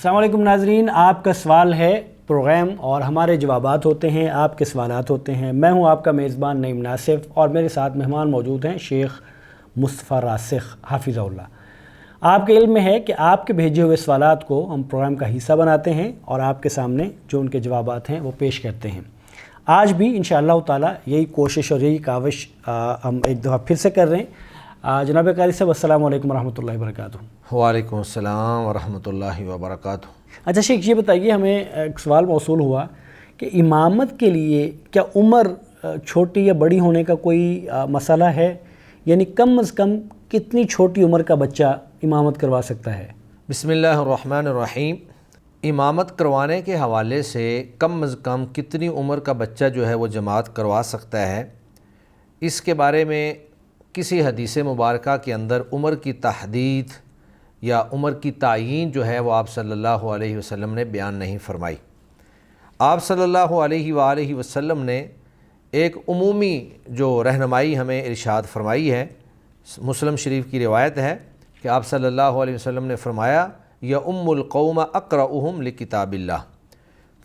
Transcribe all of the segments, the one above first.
السلام علیکم ناظرین، آپ کا سوال ہے پروگرام اور ہمارے جوابات ہوتے ہیں، آپ کے سوالات ہوتے ہیں۔ میں ہوں آپ کا میزبان نعیم ناصف اور میرے ساتھ مہمان موجود ہیں شیخ مصطفیٰ راسخ حافظہ اللہ۔ آپ کے علم میں ہے کہ آپ کے بھیجے ہوئے سوالات کو ہم پروگرام کا حصہ بناتے ہیں اور آپ کے سامنے جو ان کے جوابات ہیں وہ پیش کرتے ہیں۔ آج بھی انشاءاللہ تعالی یہی کوشش اور یہی کاوش ہم ایک دفعہ پھر سے کر رہے ہیں۔ جناب قاری صاحب السلام علیکم ورحمۃ اللہ وبرکاتہ۔ وعلیکم السلام ورحمۃ اللہ وبرکاتہ۔ اچھا شیخ، یہ بتائیے، ہمیں ایک سوال موصول ہوا کہ امامت کے لیے کیا عمر چھوٹی یا بڑی ہونے کا کوئی مسئلہ ہے؟ یعنی کم از کم کتنی چھوٹی عمر کا بچہ امامت کروا سکتا ہے؟ بسم اللہ الرحمن الرحیم۔ امامت کروانے کے حوالے سے کم از کم کتنی عمر کا بچہ جو ہے وہ جماعت کروا سکتا ہے، اس کے بارے میں کسی حدیث مبارکہ کے اندر عمر کی تحدید یا عمر کی تعیین جو ہے وہ آپ صلی اللہ علیہ وسلم نے بیان نہیں فرمائی۔ آپ صلی اللہ علیہ وآلہ وسلم نے ایک عمومی جو رہنمائی ہمیں ارشاد فرمائی ہے، مسلم شریف کی روایت ہے کہ آپ صلی اللہ علیہ وسلم نے فرمایا یا القوم اقرؤہم لکتاب اللہ،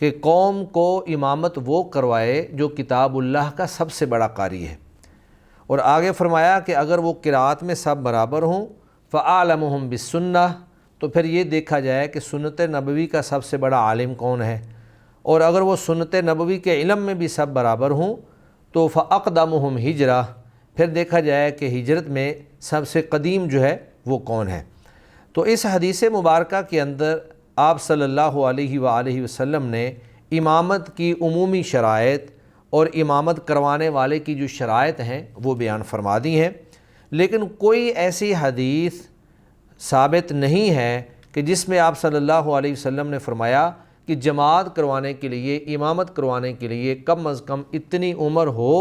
کہ قوم کو امامت وہ کروائے جو کتاب اللہ کا سب سے بڑا قاری ہے۔ اور آگے فرمایا کہ اگر وہ قرأت میں سب برابر ہوں فَأَعْلَمُهُمْ بِالسُّنَّةِ، تو پھر یہ دیکھا جائے کہ سنت نبوی کا سب سے بڑا عالم کون ہے، اور اگر وہ سنت نبوی کے علم میں بھی سب برابر ہوں تو فَأَقْدَمُهُمْ ہجرہ، پھر دیکھا جائے کہ ہجرت میں سب سے قدیم جو ہے وہ کون ہے۔ تو اس حدیث مبارکہ کے اندر آپ صلی اللہ علیہ وآلہ وسلم نے امامت کی عمومی شرائط اور امامت کروانے والے کی جو شرائط ہیں وہ بیان فرما دی ہیں، لیکن کوئی ایسی حدیث ثابت نہیں ہے کہ جس میں آپ صلی اللہ علیہ وسلم نے فرمایا کہ جماعت کروانے کے لیے، امامت کروانے کے لیے کم از کم اتنی عمر ہو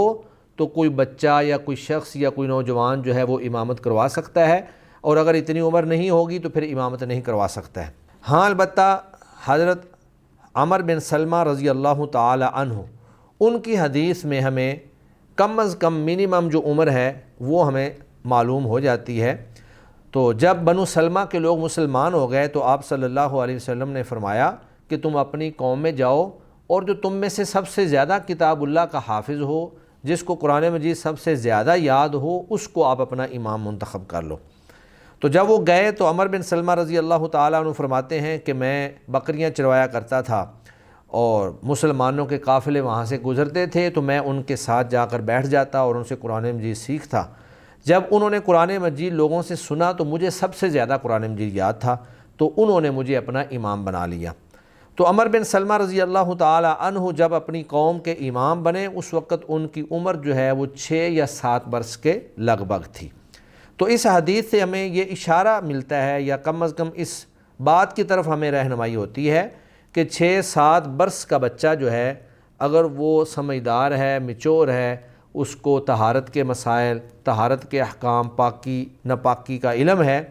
تو کوئی بچہ یا کوئی شخص یا کوئی نوجوان جو ہے وہ امامت کروا سکتا ہے، اور اگر اتنی عمر نہیں ہوگی تو پھر امامت نہیں کروا سکتا ہے۔ ہاں البتہ حضرت عمر بن سلمہ رضی اللہ تعالی عنہ، ان کی حدیث میں ہمیں کم از کم منیمم جو عمر ہے وہ ہمیں معلوم ہو جاتی ہے۔ تو جب بنو سلمہ کے لوگ مسلمان ہو گئے تو آپ صلی اللہ علیہ وسلم نے فرمایا کہ تم اپنی قوم میں جاؤ اور جو تم میں سے سب سے زیادہ کتاب اللہ کا حافظ ہو، جس کو قرآن مجید سب سے زیادہ یاد ہو، اس کو آپ اپنا امام منتخب کر لو۔ تو جب وہ گئے تو عمر بن سلمہ رضی اللہ تعالیٰ عنہ فرماتے ہیں کہ میں بکریاں چروایا کرتا تھا اور مسلمانوں کے قافلے وہاں سے گزرتے تھے تو میں ان کے ساتھ جا کر بیٹھ جاتا اور ان سے قرآن مجید سیکھتا۔ جب انہوں نے قرآن مجید لوگوں سے سنا تو مجھے سب سے زیادہ قرآن مجید یاد تھا، تو انہوں نے مجھے اپنا امام بنا لیا۔ تو عمر بن سلمہ رضی اللہ تعالی عنہ جب اپنی قوم کے امام بنے، اس وقت ان کی عمر جو ہے وہ 6 یا 7 برس کے لگ بھگ تھی۔ تو اس حدیث سے ہمیں یہ اشارہ ملتا ہے یا کم از کم اس بات کی طرف ہمیں رہنمائی ہوتی ہے کہ 6-7 برس کا بچہ جو ہے اگر وہ سمجھدار ہے، میچور ہے، اس کو طہارت کے مسائل، طہارت کے احکام، پاکی ناپاکی کا علم ہے،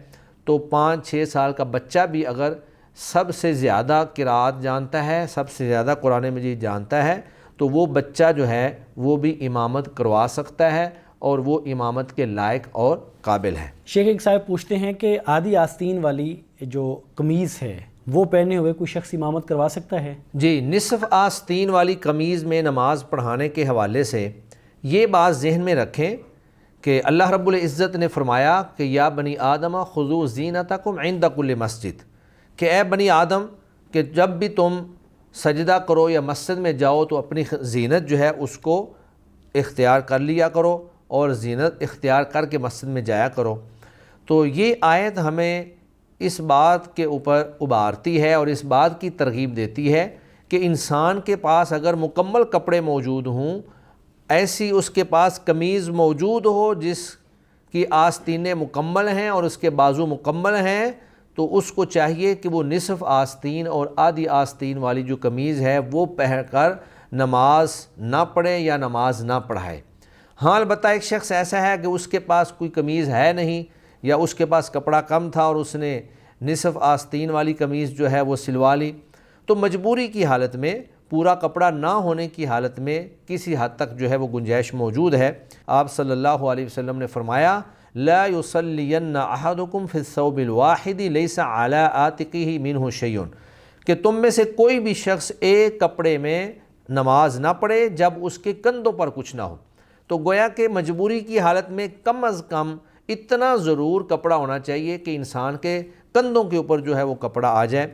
تو 5-6 سال کا بچہ بھی اگر سب سے زیادہ قرأت جانتا ہے، سب سے زیادہ قرآن مجید جانتا ہے، تو وہ بچہ جو ہے وہ بھی امامت کروا سکتا ہے اور وہ امامت کے لائق اور قابل ہے۔ شیخ ایک صاحب پوچھتے ہیں کہ آدھی آستین والی جو قمیض ہے وہ پہنے ہوئے کوئی شخص امامت کروا سکتا ہے؟ جی، نصف آستین والی قمیض میں نماز پڑھانے کے حوالے سے یہ بات ذہن میں رکھیں کہ اللہ رب العزت نے فرمایا کہ یا بنی آدم خذوا زینتکم عند کل مسجد، کہ اے بنی آدم کہ جب بھی تم سجدہ کرو یا مسجد میں جاؤ تو اپنی زینت جو ہے اس کو اختیار کر لیا کرو اور زینت اختیار کر کے مسجد میں جایا کرو۔ تو یہ آیت ہمیں اس بات کے اوپر ابھارتی ہے اور اس بات کی ترغیب دیتی ہے کہ انسان کے پاس اگر مکمل کپڑے موجود ہوں، ایسی اس کے پاس قمیض موجود ہو جس کی آستینیں مکمل ہیں اور اس کے بازو مکمل ہیں، تو اس کو چاہیے کہ وہ نصف آستین اور آدھی آستین والی جو قمیض ہے وہ پہن کر نماز نہ پڑھے یا نماز نہ پڑھائے۔ ہاں البتہ ایک شخص ایسا ہے کہ اس کے پاس کوئی قمیض ہے نہیں یا اس کے پاس کپڑا کم تھا اور اس نے نصف آستین والی قمیض جو ہے وہ سلوا لی، تو مجبوری کی حالت میں، پورا کپڑا نہ ہونے کی حالت میں کسی حد تک جو ہے وہ گنجائش موجود ہے۔ آپ صلی اللہ علیہ وسلم نے فرمایا لا يصلين احدكم في الثوب الواحد ليس على عاتقه منه شيء، کہ تم میں سے کوئی بھی شخص ایک کپڑے میں نماز نہ پڑھے جب اس کے کندھوں پر کچھ نہ ہو۔ تو گویا کہ مجبوری کی حالت میں کم از کم اتنا ضرور کپڑا ہونا چاہیے کہ انسان کے کندھوں کے اوپر جو ہے وہ کپڑا آ جائے۔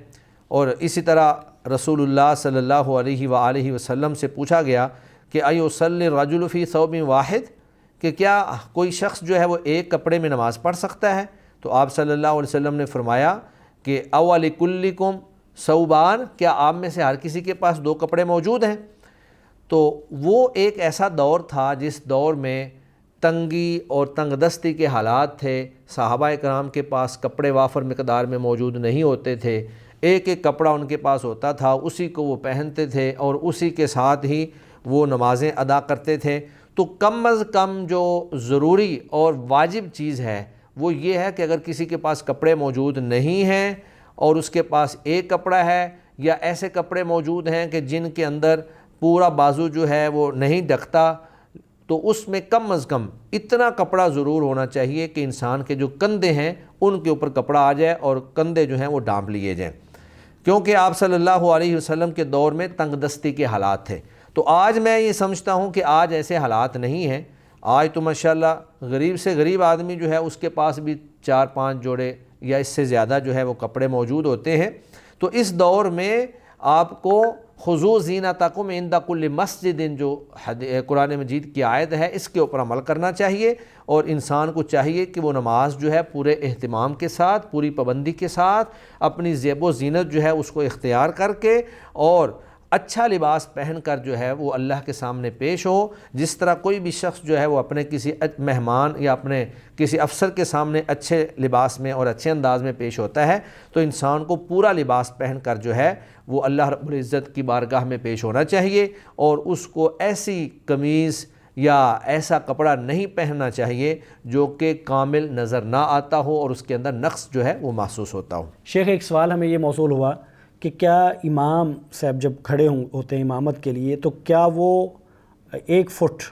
اور اسی طرح رسول اللہ صلی اللہ علیہ وآلہ وسلم سے پوچھا گیا کہ ایصلی الرجل فی ثوب واحد، کہ کیا کوئی شخص جو ہے وہ ایک کپڑے میں نماز پڑھ سکتا ہے؟ تو آپ صلی اللہ علیہ وسلم نے فرمایا کہ اولکلکم ثوبان، کیا آپ میں سے ہر کسی کے پاس دو کپڑے موجود ہیں؟ تو وہ ایک ایسا دور تھا جس دور میں تنگی اور تنگ دستی کے حالات تھے، صحابہ کرام کے پاس کپڑے وافر مقدار میں موجود نہیں ہوتے تھے، ایک ایک کپڑا ان کے پاس ہوتا تھا، اسی کو وہ پہنتے تھے اور اسی کے ساتھ ہی وہ نمازیں ادا کرتے تھے۔ تو کم از کم جو ضروری اور واجب چیز ہے وہ یہ ہے کہ اگر کسی کے پاس کپڑے موجود نہیں ہیں اور اس کے پاس ایک کپڑا ہے، یا ایسے کپڑے موجود ہیں کہ جن کے اندر پورا بازو جو ہے وہ نہیں ڈھکتا، تو اس میں کم از کم اتنا کپڑا ضرور ہونا چاہیے کہ انسان کے جو کندھے ہیں ان کے اوپر کپڑا آ جائے اور کندھے جو ہیں وہ ڈھانپ لیے جائیں، کیونکہ آپ صلی اللہ علیہ وسلم کے دور میں تنگ دستی کے حالات تھے۔ تو آج میں یہ سمجھتا ہوں کہ آج ایسے حالات نہیں ہیں۔ آج تو ماشاءاللہ غریب سے غریب آدمی جو ہے اس کے پاس بھی 4-5 جوڑے یا اس سے زیادہ جو ہے وہ کپڑے موجود ہوتے ہیں۔ تو اس دور میں آپ کو خذوا زینتکم عند کل مسجد، جو قرآن مجید کی آیت ہے، اس کے اوپر عمل کرنا چاہیے، اور انسان کو چاہیے کہ وہ نماز جو ہے پورے اہتمام کے ساتھ، پوری پابندی کے ساتھ، اپنی زیب و زینت جو ہے اس کو اختیار کر کے اور اچھا لباس پہن کر جو ہے وہ اللہ کے سامنے پیش ہو۔ جس طرح کوئی بھی شخص جو ہے وہ اپنے کسی مہمان یا اپنے کسی افسر کے سامنے اچھے لباس میں اور اچھے انداز میں پیش ہوتا ہے، تو انسان کو پورا لباس پہن کر جو ہے وہ اللہ رب العزت کی بارگاہ میں پیش ہونا چاہیے، اور اس کو ایسی قمیض یا ایسا کپڑا نہیں پہننا چاہیے جو کہ کامل نظر نہ آتا ہو اور اس کے اندر نقص جو ہے وہ محسوس ہوتا ہو۔ شیخ، ایک سوال ہمیں یہ موصول ہوا کہ کیا امام صاحب جب کھڑے ہوتے ہیں امامت کے لیے، تو کیا وہ 1 فٹ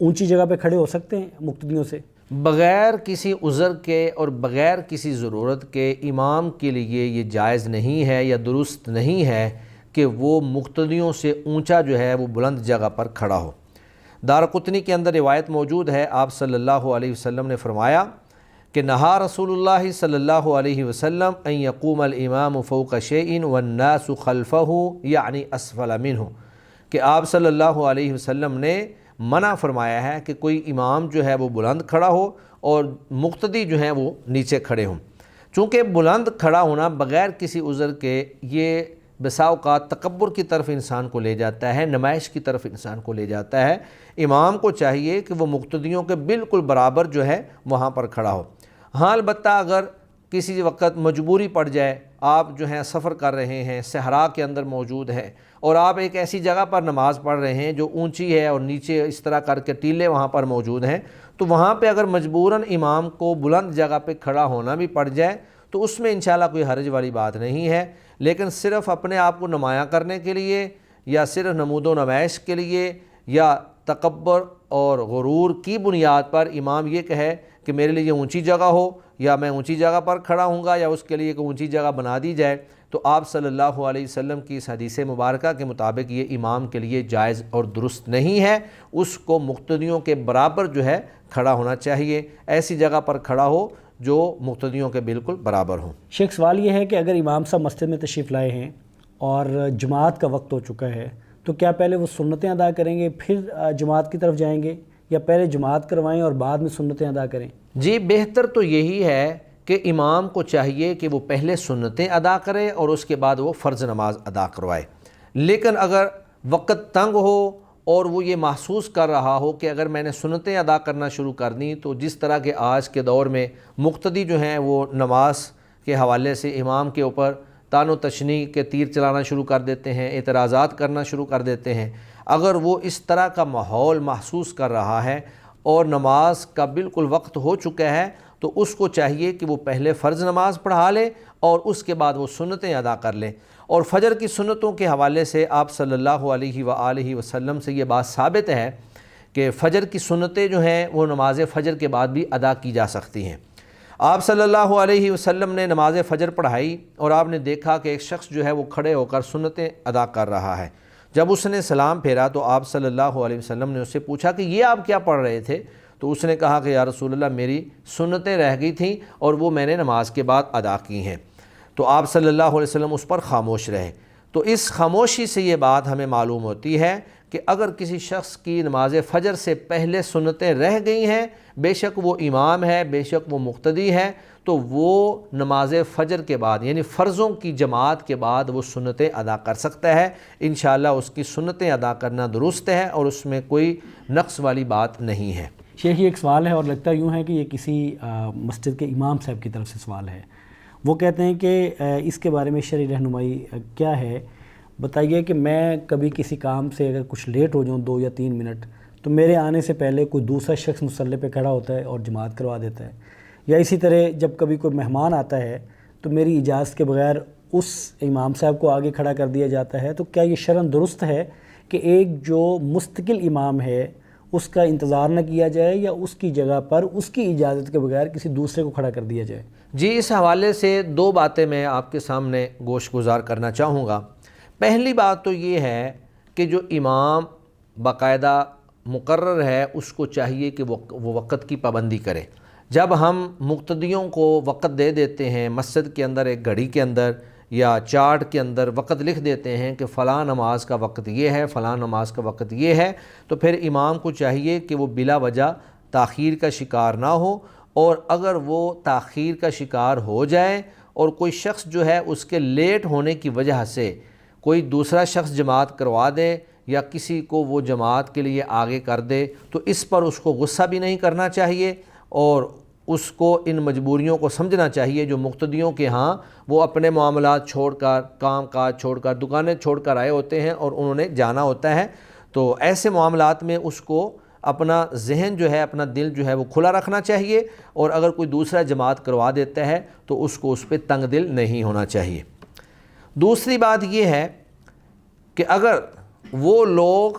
اونچی جگہ پہ کھڑے ہو سکتے ہیں مقتدیوں سے؟ بغیر کسی عذر کے اور بغیر کسی ضرورت کے امام کے لیے یہ جائز نہیں ہے یا درست نہیں ہے کہ وہ مقتدیوں سے اونچا جو ہے وہ بلند جگہ پر کھڑا ہو۔ دارقطنی کے اندر روایت موجود ہے، آپ صلی اللہ علیہ وسلم نے فرمایا کہ نہا رسول اللہ صلی اللہ علیہ وسلم ان یقوم الامام فوق شیء والناس خلفہ یعنی اسفل منہ، کہ آپ صلی اللہ علیہ وسلم نے منع فرمایا ہے کہ کوئی امام جو ہے وہ بلند کھڑا ہو اور مقتدی جو ہیں وہ نیچے کھڑے ہوں۔ چونکہ بلند کھڑا ہونا بغیر کسی عذر کے یہ بسا اوقات تکبر کی طرف انسان کو لے جاتا ہے، نمائش کی طرف انسان کو لے جاتا ہے۔ امام کو چاہیے کہ وہ مقتدیوں کے بالکل برابر جو ہے وہاں پر کھڑا ہو۔ ہاں البتہ اگر کسی وقت مجبوری پڑ جائے، آپ جو ہیں سفر کر رہے ہیں، صحرا کے اندر موجود ہیں، اور آپ ایک ایسی جگہ پر نماز پڑھ رہے ہیں جو اونچی ہے اور نیچے اس طرح کر کے ٹیلے وہاں پر موجود ہیں، تو وہاں پہ اگر مجبوراً امام کو بلند جگہ پہ کھڑا ہونا بھی پڑ جائے تو اس میں انشاءاللہ کوئی حرج والی بات نہیں ہے۔ لیکن صرف اپنے آپ کو نمایاں کرنے کے لیے یا صرف نمود و نمائش کے لیے یا تکبر اور غرور کی بنیاد پر امام یہ کہے کہ میرے لیے اونچی جگہ ہو یا میں اونچی جگہ پر کھڑا ہوں گا یا اس کے لیے کوئی اونچی جگہ بنا دی جائے، تو آپ صلی اللہ علیہ وسلم کی اس حدیث مبارکہ کے مطابق یہ امام کے لیے جائز اور درست نہیں ہے۔ اس کو مقتدیوں کے برابر جو ہے کھڑا ہونا چاہیے، ایسی جگہ پر کھڑا ہو جو مقتدیوں کے بالکل برابر ہوں۔ شیخ، سوال یہ ہے کہ اگر امام صاحب مسجد میں تشریف لائے ہیں اور جماعت کا وقت ہو چکا ہے، تو کیا پہلے وہ سنتیں ادا کریں گے پھر جماعت کی طرف جائیں گے، یا پہلے جماعت کروائیں اور بعد میں سنتیں ادا کریں؟ جی، بہتر تو یہی ہے کہ امام کو چاہیے کہ وہ پہلے سنتیں ادا کرے اور اس کے بعد وہ فرض نماز ادا کروائے۔ لیکن اگر وقت تنگ ہو اور وہ یہ محسوس کر رہا ہو کہ اگر میں نے سنتیں ادا کرنا شروع کر دیں تو جس طرح کے آج کے دور میں مقتدی جو ہیں وہ نماز کے حوالے سے امام کے اوپر طعن و تشنیع کے تیر چلانا شروع کر دیتے ہیں، اعتراضات کرنا شروع کر دیتے ہیں، اگر وہ اس طرح کا ماحول محسوس کر رہا ہے اور نماز کا بالکل وقت ہو چکا ہے، تو اس کو چاہیے کہ وہ پہلے فرض نماز پڑھا لے اور اس کے بعد وہ سنتیں ادا کر لیں۔ اور فجر کی سنتوں کے حوالے سے آپ صلی اللہ علیہ وآلہ وسلم سے یہ بات ثابت ہے کہ فجر کی سنتیں جو ہیں وہ نماز فجر کے بعد بھی ادا کی جا سکتی ہیں۔ آپ صلی اللہ علیہ وسلم نے نماز فجر پڑھائی اور آپ نے دیکھا کہ ایک شخص جو ہے وہ کھڑے ہو کر سنتیں ادا کر رہا ہے۔ جب اس نے سلام پھیرا تو آپ صلی اللہ علیہ وسلم نے اس سے پوچھا کہ یہ آپ کیا پڑھ رہے تھے؟ تو اس نے کہا کہ یا رسول اللہ میری سنتیں رہ گئی تھیں اور وہ میں نے نماز کے بعد ادا کی ہیں۔ تو آپ صلی اللہ علیہ وسلم اس پر خاموش رہے۔ تو اس خاموشی سے یہ بات ہمیں معلوم ہوتی ہے کہ اگر کسی شخص کی نماز فجر سے پہلے سنتیں رہ گئی ہیں، بے شک وہ امام ہے، بے شک وہ مقتدی ہے، تو وہ نماز فجر کے بعد یعنی فرضوں کی جماعت کے بعد وہ سنتیں ادا کر سکتا ہے۔ انشاءاللہ اس کی سنتیں ادا کرنا درست ہے اور اس میں کوئی نقص والی بات نہیں ہے۔ شیخ یہ ایک سوال ہے اور لگتا یوں ہے کہ یہ کسی مسجد کے امام صاحب کی طرف سے سوال ہے۔ وہ کہتے ہیں کہ اس کے بارے میں شرعی رہنمائی کیا ہے؟ بتائیے کہ میں کبھی کسی کام سے اگر کچھ لیٹ ہو جاؤں 2 یا 3 منٹ تو میرے آنے سے پہلے کوئی دوسرا شخص مصلی پہ کھڑا ہوتا ہے اور جماعت کروا دیتا ہے، یا اسی طرح جب کبھی کوئی مہمان آتا ہے تو میری اجازت کے بغیر اس امام صاحب کو آگے کھڑا کر دیا جاتا ہے۔ تو کیا یہ شرعاً درست ہے کہ ایک جو مستقل امام ہے اس کا انتظار نہ کیا جائے یا اس کی جگہ پر اس کی اجازت کے بغیر کسی دوسرے کو کھڑا کر دیا جائے؟ جی، اس حوالے سے 2 باتیں میں آپ کے سامنے گوش گزار کرنا چاہوں گا۔ پہلی بات تو یہ ہے کہ جو امام باقاعدہ مقرر ہے اس کو چاہیے کہ وہ وقت کی پابندی کرے۔ جب ہم مقتدیوں کو وقت دے دیتے ہیں مسجد کے اندر ایک گھڑی کے اندر یا چارٹ کے اندر وقت لکھ دیتے ہیں کہ فلاں نماز کا وقت یہ ہے، فلاں نماز کا وقت یہ ہے، تو پھر امام کو چاہیے کہ وہ بلا وجہ تاخیر کا شکار نہ ہو، اور اگر وہ تاخیر کا شکار ہو جائے اور کوئی شخص جو ہے اس کے لیٹ ہونے کی وجہ سے کوئی دوسرا شخص جماعت کروا دے یا کسی کو وہ جماعت کے لیے آگے کر دے تو اس پر اس کو غصہ بھی نہیں کرنا چاہیے، اور اس کو ان مجبوریوں کو سمجھنا چاہیے جو مقتدیوں کے ہاں وہ اپنے معاملات چھوڑ کر، کام کاج چھوڑ کر، دکانیں چھوڑ کر آئے ہوتے ہیں اور انہوں نے جانا ہوتا ہے۔ تو ایسے معاملات میں اس کو اپنا ذہن جو ہے، اپنا دل جو ہے وہ کھلا رکھنا چاہیے، اور اگر کوئی دوسرا جماعت کروا دیتا ہے تو اس کو اس پہ تنگ دل نہیں ہونا چاہیے۔ دوسری بات یہ ہے کہ اگر وہ لوگ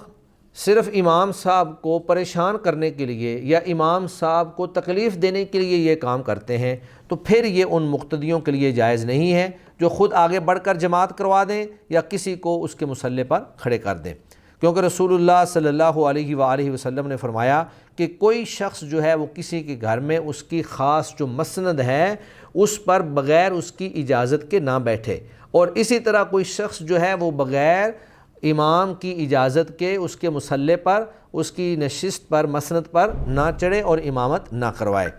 صرف امام صاحب کو پریشان کرنے کے لیے یا امام صاحب کو تکلیف دینے کے لیے یہ کام کرتے ہیں تو پھر یہ ان مقتدیوں کے لیے جائز نہیں ہے جو خود آگے بڑھ کر جماعت کروا دیں یا کسی کو اس کے مصلی پر کھڑے کر دیں، کیونکہ رسول اللہ صلی اللہ علیہ وآلہ وسلم نے فرمایا کہ کوئی شخص جو ہے وہ کسی کے گھر میں اس کی خاص جو مسند ہے اس پر بغیر اس کی اجازت کے نہ بیٹھے، اور اسی طرح کوئی شخص جو ہے وہ بغیر امام کی اجازت کے اس کے مصلی پر، اس کی نشست پر، مسند پر نہ چڑھے اور امامت نہ کروائے۔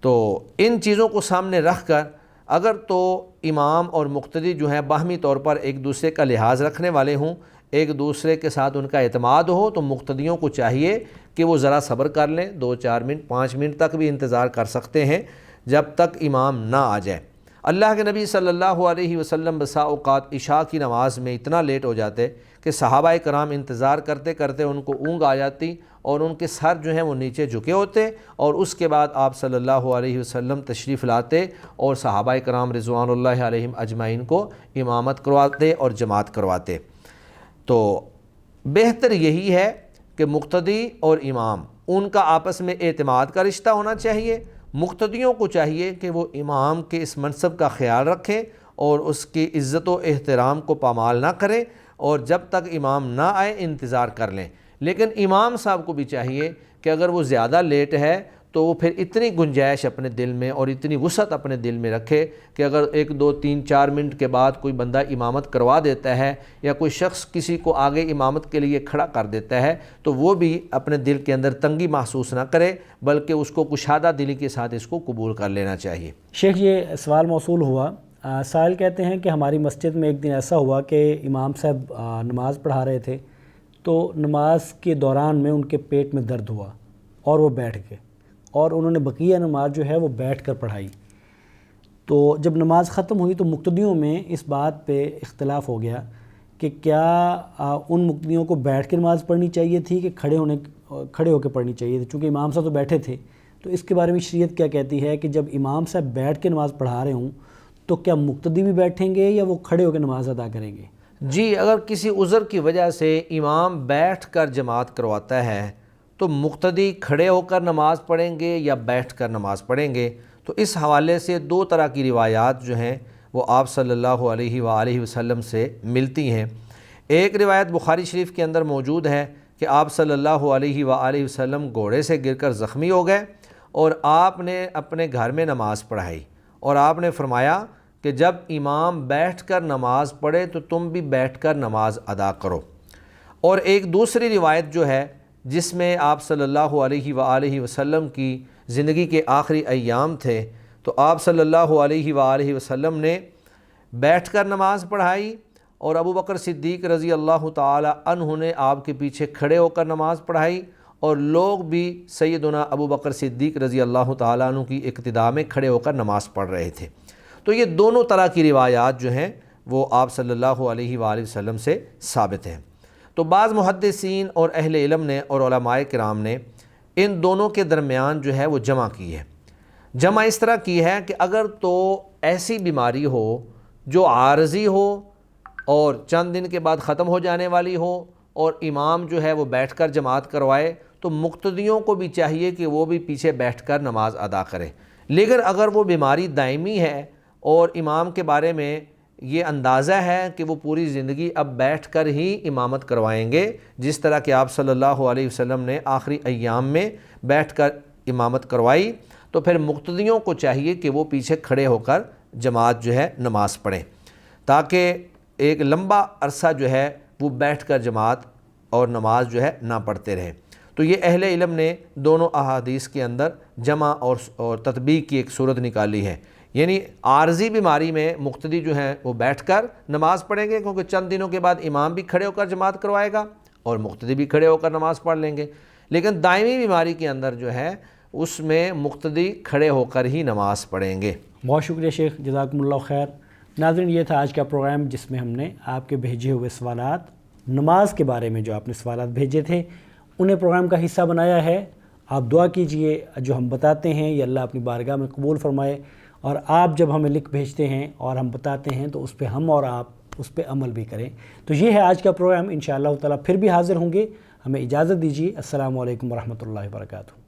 تو ان چیزوں کو سامنے رکھ کر اگر تو امام اور مقتدی جو ہیں باہمی طور پر ایک دوسرے کا لحاظ رکھنے والے ہوں، ایک دوسرے کے ساتھ ان کا اعتماد ہو، تو مقتدیوں کو چاہیے کہ وہ ذرا صبر کر لیں، 2-4 منٹ 5 منٹ تک بھی انتظار کر سکتے ہیں جب تک امام نہ آ جائے۔ اللہ کے نبی صلی اللہ علیہ وسلم بسا اوقات عشاء کی نماز میں اتنا لیٹ ہو جاتے کہ صحابہ کرام انتظار کرتے کرتے ان کو اونگ آ جاتی اور ان کے سر جو ہیں وہ نیچے جھکے ہوتے، اور اس کے بعد آپ صلی اللہ علیہ وسلم تشریف لاتے اور صحابہ کرام رضوان اللہ علیہم اجمعین کو امامت کرواتے اور جماعت کرواتے۔ تو بہتر یہی ہے کہ مقتدی اور امام ان کا آپس میں اعتماد کا رشتہ ہونا چاہیے۔ مقتدیوں کو چاہیے کہ وہ امام کے اس منصب کا خیال رکھیں اور اس کی عزت و احترام کو پامال نہ کریں، اور جب تک امام نہ آئے انتظار کر لیں۔ لیکن امام صاحب کو بھی چاہیے کہ اگر وہ زیادہ لیٹ ہے تو وہ پھر اتنی گنجائش اپنے دل میں اور اتنی وسعت اپنے دل میں رکھے کہ اگر 1 2 3 4 منٹ کے بعد کوئی بندہ امامت کروا دیتا ہے یا کوئی شخص کسی کو آگے امامت کے لیے کھڑا کر دیتا ہے تو وہ بھی اپنے دل کے اندر تنگی محسوس نہ کرے، بلکہ اس کو کشادہ دلی کے ساتھ اس کو قبول کر لینا چاہیے۔ شیخ یہ سوال موصول ہوا، سائل کہتے ہیں کہ ہماری مسجد میں ایک دن ایسا ہوا کہ امام صاحب نماز پڑھا رہے تھے تو نماز کے دوران میں ان کے پیٹ میں درد ہوا اور وہ بیٹھ گئے، اور انہوں نے بقیہ نماز جو ہے وہ بیٹھ کر پڑھائی۔ تو جب نماز ختم ہوئی تو مقتدیوں میں اس بات پہ اختلاف ہو گیا کہ کیا ان مقتدیوں کو بیٹھ کے نماز پڑھنی چاہیے تھی کہ کھڑے ہو کے پڑھنی چاہیے تھی، چونکہ امام صاحب تو بیٹھے تھے۔ تو اس کے بارے میں شریعت کیا کہتی ہے کہ جب امام صاحب بیٹھ کے نماز پڑھا رہے ہوں تو کیا مقتدی بھی بیٹھیں گے یا وہ کھڑے ہو کے نماز ادا کریں گے؟ جی، اگر کسی عذر کی وجہ سے امام بیٹھ کر جماعت کرواتا ہے تو مقتدی کھڑے ہو کر نماز پڑھیں گے یا بیٹھ کر نماز پڑھیں گے؟ تو اس حوالے سے دو طرح کی روایات جو ہیں وہ آپ صلی اللہ علیہ وآلہ وسلم سے ملتی ہیں۔ ایک روایت بخاری شریف کے اندر موجود ہے کہ آپ صلی اللہ علیہ وآلہ وسلم گھوڑے سے گر کر زخمی ہو گئے اور آپ نے اپنے گھر میں نماز پڑھائی، اور آپ نے فرمایا کہ جب امام بیٹھ کر نماز پڑھے تو تم بھی بیٹھ کر نماز ادا کرو۔ اور ایک دوسری روایت جو ہے جس میں آپ صلی اللہ علیہ وآلہ وسلم کی زندگی کے آخری ایام تھے، تو آپ صلی اللہ علیہ وآلہ وسلم نے بیٹھ کر نماز پڑھائی اور ابو بکر صدیق رضی اللہ تعالی عنہ نے آپ کے پیچھے کھڑے ہو کر نماز پڑھائی، اور لوگ بھی سیدنا ابو بکر صدیق رضی اللہ تعالی عنہ کی اقتداء میں کھڑے ہو کر نماز پڑھ رہے تھے۔ تو یہ دونوں طرح کی روایات جو ہیں وہ آپ صلی اللہ علیہ وآلہ وسلم سے ثابت ہیں۔ تو بعض محدثین اور اہل علم نے اور علماء کرام نے ان دونوں کے درمیان جو ہے وہ جمع کی ہے۔ جمع اس طرح کی ہے کہ اگر تو ایسی بیماری ہو جو عارضی ہو اور چند دن کے بعد ختم ہو جانے والی ہو، اور امام جو ہے وہ بیٹھ کر جماعت کروائے، تو مقتدیوں کو بھی چاہیے کہ وہ بھی پیچھے بیٹھ کر نماز ادا کریں۔ لیکن اگر وہ بیماری دائمی ہے اور امام کے بارے میں یہ اندازہ ہے کہ وہ پوری زندگی اب بیٹھ کر ہی امامت کروائیں گے، جس طرح کہ آپ صلی اللہ علیہ وسلم نے آخری ایام میں بیٹھ کر امامت کروائی، تو پھر مقتدیوں کو چاہیے کہ وہ پیچھے کھڑے ہو کر جماعت جو ہے نماز پڑھیں، تاکہ ایک لمبا عرصہ جو ہے وہ بیٹھ کر جماعت اور نماز جو ہے نہ پڑھتے رہیں۔ تو یہ اہل علم نے دونوں احادیث کے اندر جمع اور تطبیق کی ایک صورت نکالی ہے، یعنی عارضی بیماری میں مقتدی جو ہیں وہ بیٹھ کر نماز پڑھیں گے، کیونکہ چند دنوں کے بعد امام بھی کھڑے ہو کر جماعت کروائے گا اور مقتدی بھی کھڑے ہو کر نماز پڑھ لیں گے۔ لیکن دائمی بیماری کے اندر جو ہے اس میں مقتدی کھڑے ہو کر ہی نماز پڑھیں گے۔ بہت شکریہ شیخ، جزاکم اللہ خیر۔ ناظرین، یہ تھا آج کا پروگرام جس میں ہم نے آپ کے بھیجے ہوئے سوالات نماز کے بارے میں جو آپ نے سوالات بھیجے تھے انہیں پروگرام کا حصہ بنایا ہے۔ آپ دعا کیجئے جو ہم بتاتے ہیں یہ اللہ اپنی بارگاہ میں قبول فرمائے، اور آپ جب ہمیں لکھ بھیجتے ہیں اور ہم بتاتے ہیں تو اس پہ ہم اور آپ اس پہ عمل بھی کریں۔ تو یہ ہے آج کا پروگرام، انشاءاللہ تعالی پھر بھی حاضر ہوں گے۔ ہمیں اجازت دیجیے۔ السلام علیکم ورحمۃ اللہ وبرکاتہ۔